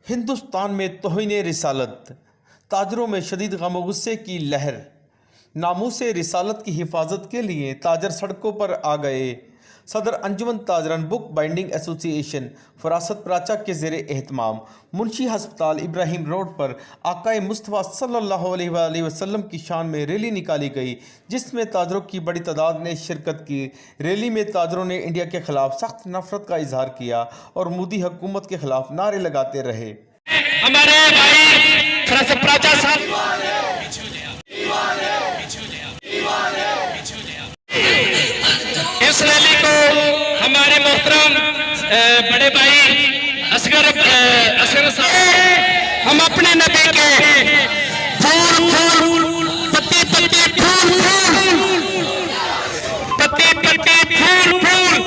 ہندوستان میں توہین رسالت، تاجروں میں شدید غم و غصے کی لہر۔ ناموس رسالت کی حفاظت کے لیے تاجر سڑکوں پر آ گئے۔ صدر انجمن تاجران بک بائنڈنگ ایسوسی ایشن فراست پراچا کے زیر اہتمام منشی ہسپتال ابراہیم روڈ پر آقائے مصطفیٰ صلی اللہ علیہ وآلہ وسلم کی شان میں ریلی نکالی گئی، جس میں تاجروں کی بڑی تعداد نے شرکت کی۔ ریلی میں تاجروں نے انڈیا کے خلاف سخت نفرت کا اظہار کیا اور مودی حکومت کے خلاف نعرے لگاتے رہے۔ ہمارے بھائی فراست پراچا صاحب اس ریلی کو ہمارے محترم بڑے بھائی اصغر صاحب، ہم اپنے نبی کے پھول پھول پتی پتی پھول پھول پتی پتی پھول پھول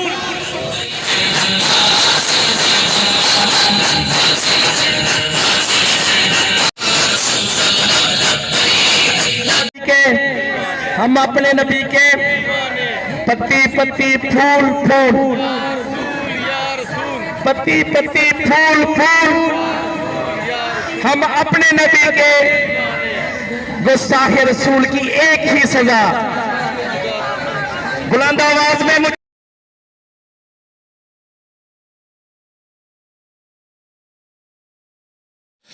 ہم اپنے نبی کے پتی پتی پھول پھول پتی پتی پھول پھول ہم اپنے نبی کے گستاخ رسول کی ایک ہی سزا بلند آواز میں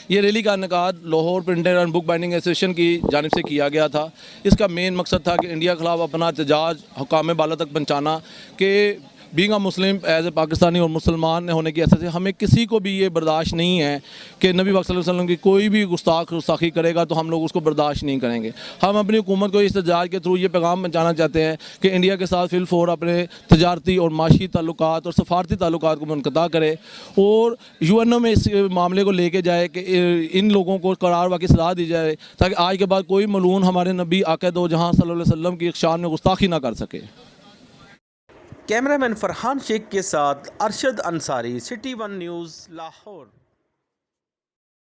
یہ ریلی کا انعقاد Lahore printer and book binding ایسوسی ایشن کی جانب سے کیا گیا تھا۔ اس کا مین مقصد تھا کہ انڈیا کے خلاف اپنا احتجاج حکام بالا تک پہنچانا کہ being a Muslim as a Pakistani اور مسلمان ہونے کی حیثیت سے ہمیں کسی کو بھی یہ برداشت نہیں ہے کہ نبی پاک صلی اللہ علیہ وسلم کی کوئی بھی گستاخی کرے گا تو ہم لوگ اس کو برداشت نہیں کریں گے۔ ہم اپنی حکومت کو اس احتجاج کے تھرو یہ پیغام پہنچانا چاہتے ہیں کہ انڈیا کے ساتھ فی الفور اپنے تجارتی اور معاشی تعلقات اور سفارتی تعلقات کو منقطع کرے اور UN میں اس معاملے کو لے کے جائے کہ ان لوگوں کو قرار واقعی صلاح دی جائے تاکہ آج کے بعد کوئی ملعون ہمارے نبی آقا دو جہاں صلی اللہ علیہ وسلم کی شان میں گستاخی نہ کر سکے۔ کیمرہ مین فرحان شیخ کے ساتھ Arshad Ansari, city one news, Lahore.